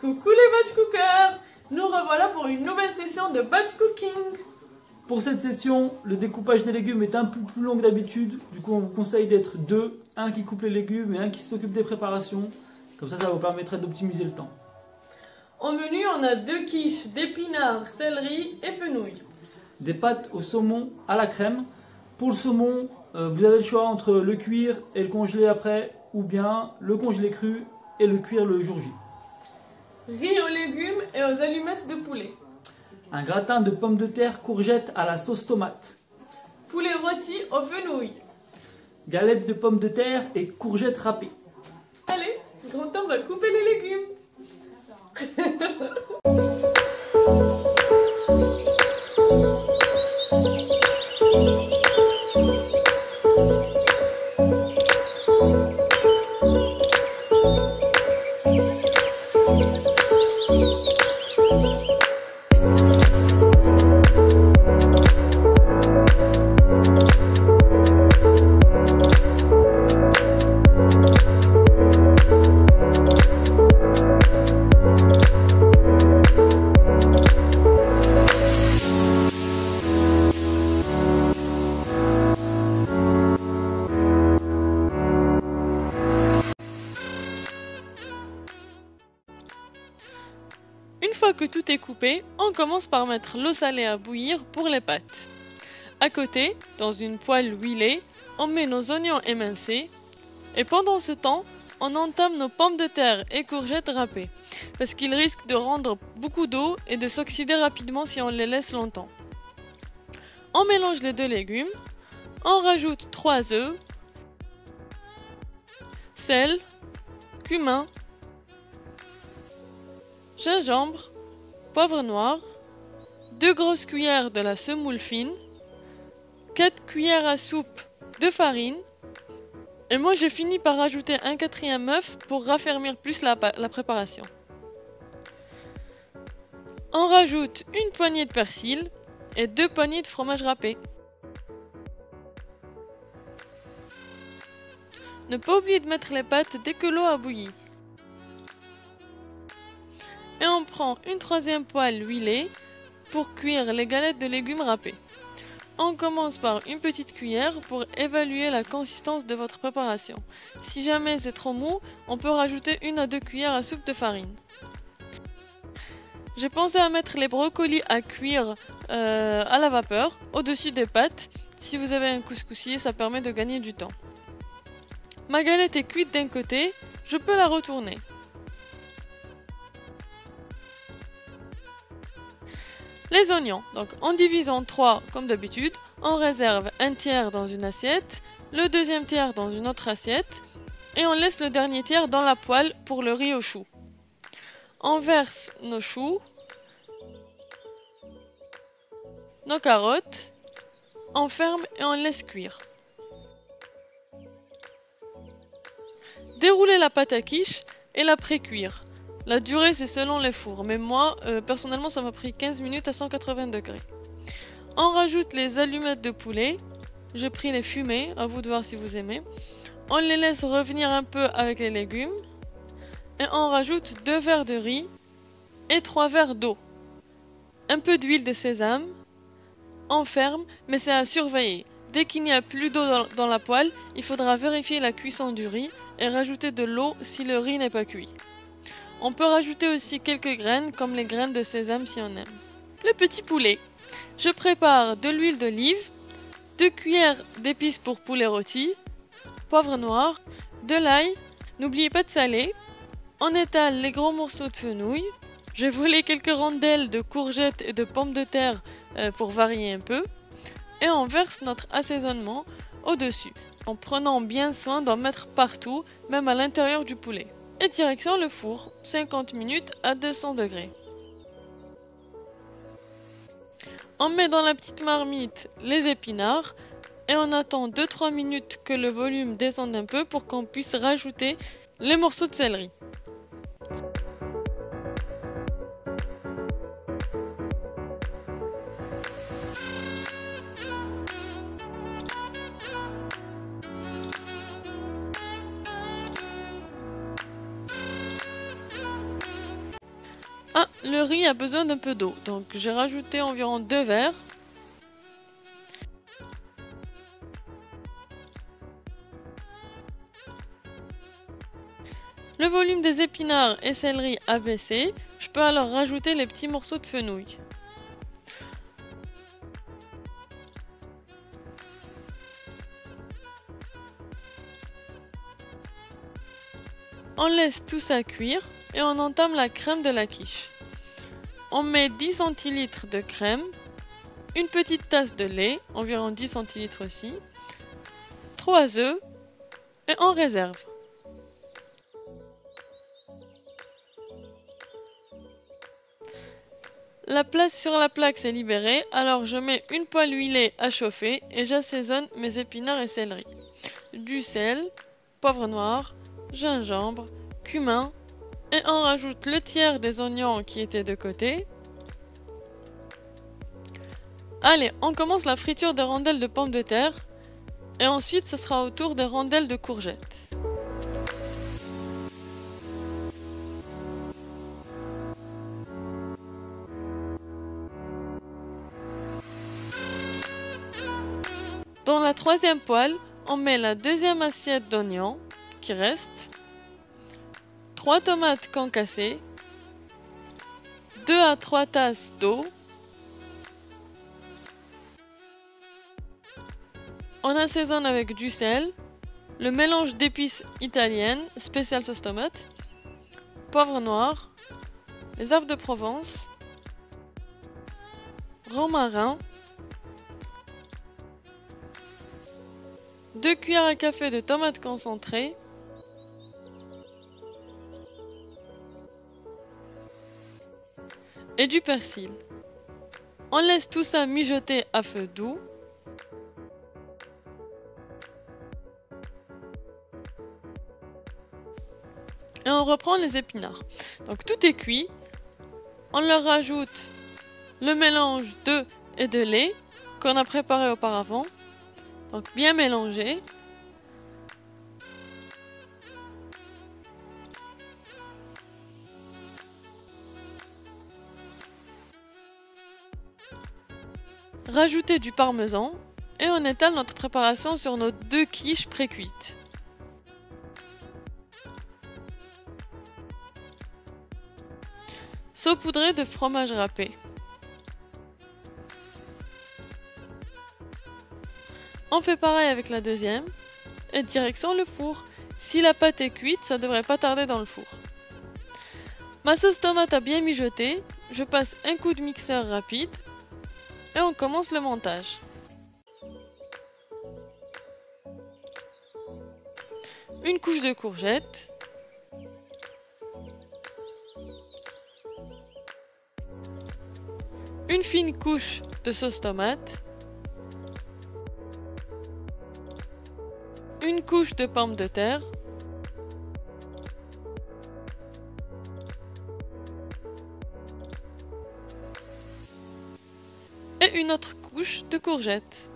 Coucou les batch cookers! Nous revoilà pour une nouvelle session de batch cooking. Pour cette session, le découpage des légumes est un peu plus long que d'habitude. Du coup, on vous conseille d'être deux. Un qui coupe les légumes et un qui s'occupe des préparations. Comme ça vous permettra d'optimiser le temps. Au menu, on a 2 quiches d'épinards, céleri et fenouil. Des pâtes au saumon à la crème. Pour le saumon, vous avez le choix entre le cuire et le congeler après, ou bien le congeler cru et le cuire le jour J. Riz aux légumes et aux allumettes de poulet. Un gratin de pommes de terre courgettes à la sauce tomate. Poulet rôti aux fenouil. Galette de pommes de terre et courgettes râpées. Allez, grand temps, on va couper les légumes. Une fois que tout est coupé, on commence par mettre l'eau salée à bouillir pour les pâtes. À côté, dans une poêle huilée, on met nos oignons émincés et pendant ce temps, on entame nos pommes de terre et courgettes râpées parce qu'ils risquent de rendre beaucoup d'eau et de s'oxyder rapidement si on les laisse longtemps. On mélange les 2 légumes, on rajoute 3 œufs, sel, cumin, gingembre, poivre noir, 2 grosses cuillères de la semoule fine, 4 cuillères à soupe de farine, et moi j'ai fini par rajouter un 4e œuf pour raffermir plus la préparation. On rajoute une poignée de persil et 2 poignées de fromage râpé. Ne pas oublier de mettre les pâtes dès que l'eau a bouilli. Et on prend une 3e poêle huilée pour cuire les galettes de légumes râpés. On commence par une petite cuillère pour évaluer la consistance de votre préparation. Si jamais c'est trop mou, on peut rajouter 1 à 2 cuillères à soupe de farine. J'ai pensé à mettre les brocolis à cuire à la vapeur au-dessus des pâtes. Si vous avez un couscoussier, ça permet de gagner du temps. Ma galette est cuite d'un côté, je peux la retourner. Les oignons, donc on divise en 3 comme d'habitude, on réserve un tiers dans une assiette, le 2e tiers dans une autre assiette et on laisse le dernier tiers dans la poêle pour le riz aux choux. On verse nos choux, nos carottes, on ferme et on laisse cuire. Déroulez la pâte à quiche et la pré-cuire. La durée c'est selon les fours, mais moi personnellement ça m'a pris 15 minutes à 180 degrés. On rajoute les allumettes de poulet, j'ai pris les fumées, à vous de voir si vous aimez. On les laisse revenir un peu avec les légumes et on rajoute 2 verres de riz et 3 verres d'eau. Un peu d'huile de sésame, on ferme mais c'est à surveiller. Dès qu'il n'y a plus d'eau dans la poêle, il faudra vérifier la cuisson du riz et rajouter de l'eau si le riz n'est pas cuit. On peut rajouter aussi quelques graines, comme les graines de sésame si on aime. Le petit poulet. Je prépare de l'huile d'olive, 2 cuillères d'épices pour poulet rôti, poivre noir, de l'ail, n'oubliez pas de saler. On étale les gros morceaux de fenouil. J'ai volé quelques rondelles de courgettes et de pommes de terre pour varier un peu. Et on verse notre assaisonnement au-dessus, en prenant bien soin d'en mettre partout, même à l'intérieur du poulet. Et direction le four, 50 minutes à 200 degrés. On met dans la petite marmite les épinards et on attend 2-3 minutes que le volume descende un peu pour qu'on puisse rajouter les morceaux de céleri. Ah, le riz a besoin d'un peu d'eau, donc j'ai rajouté environ 2 verres. Le volume des épinards et céleri a baissé, je peux alors rajouter les petits morceaux de fenouil. On laisse tout ça cuire et on entame la crème de la quiche. On met 10 centilitres de crème, une petite tasse de lait, environ 10 centilitres aussi, 3 œufs et on réserve. La place sur la plaque s'est libérée, alors je mets une poêle huilée à chauffer et j'assaisonne mes épinards et céleri. Du sel, poivre noir, gingembre, cumin et on rajoute le tiers des oignons qui étaient de côté. Allez, on commence la friture des rondelles de pommes de terre et ensuite ce sera au tour des rondelles de courgettes. Dans la troisième poêle, on met la deuxième assiette d'oignons qui reste, 3 tomates concassées, 2 à 3 tasses d'eau. On assaisonne avec du sel, le mélange d'épices italiennes, spécial sauce tomate, poivre noir, les herbes de Provence, romarin, 2 cuillères à café de tomates concentrées, et du persil. On laisse tout ça mijoter à feu doux. Et on reprend les épinards. Donc tout est cuit. On leur rajoute le mélange d'œufs et de lait qu'on a préparé auparavant. Donc bien mélanger. Rajouter du parmesan et on étale notre préparation sur nos 2 quiches pré-cuites. Saupoudrer de fromage râpé. On fait pareil avec la deuxième et direction le four. Si la pâte est cuite, ça devrait pas tarder dans le four. Ma sauce tomate a bien mijoté, je passe un coup de mixeur rapide et on commence le montage. Une couche de courgettes. Une fine couche de sauce tomate. Une couche de pommes de terre. Et une autre couche de courgettes.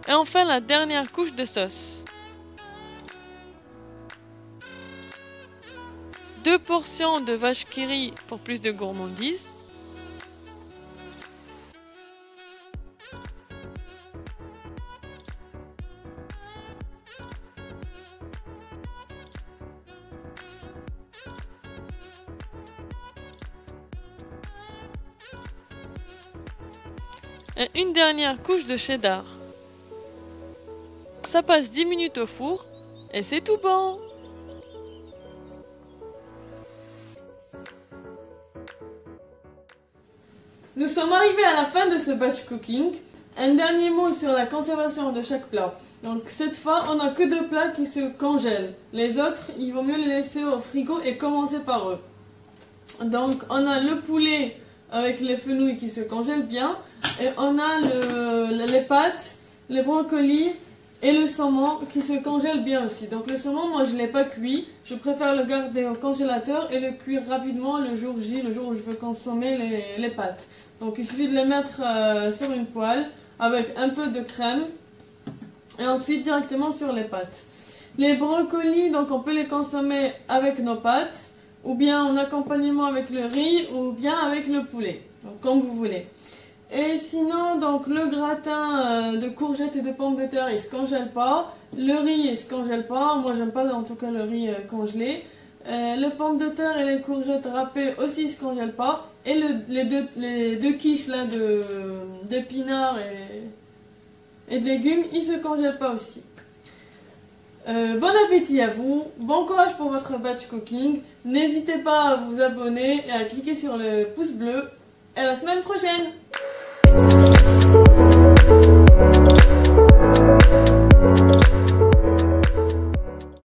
Et enfin la dernière couche de sauce. 2 portions de vache qui rit pour plus de gourmandise. Et une dernière couche de cheddar. Ça passe 10 minutes au four et c'est tout bon! Nous sommes arrivés à la fin de ce batch cooking. Un dernier mot sur la conservation de chaque plat. Donc cette fois, on n'a que 2 plats qui se congèlent. Les autres, il vaut mieux les laisser au frigo et commencer par eux. Donc on a le poulet avec les fenouils qui se congèlent bien. Et on a les pâtes, les brocolis et le saumon qui se congèlent bien aussi. Donc le saumon, moi je ne l'ai pas cuit. Je préfère le garder au congélateur et le cuire rapidement le jour J, le jour où je veux consommer les pâtes. Donc il suffit de les mettre sur une poêle avec un peu de crème Et ensuite directement sur les pâtes. Les brocolis, donc on peut les consommer avec nos pâtes, ou bien en accompagnement avec le riz, ou bien avec le poulet, donc comme vous voulez. Et sinon, donc le gratin de courgettes et de pommes de terre, il se congèle pas. Le riz, il se congèle pas. Moi, j'aime pas en tout cas le riz congelé. Les pommes de terre et les courgettes râpées aussi, ils se congèlent pas. Et les deux quiches là d'épinards et de légumes, ils se congèlent pas aussi. Bon appétit à vous, bon courage pour votre batch cooking. N'hésitez pas à vous abonner et à cliquer sur le pouce bleu. Et à la semaine prochaine!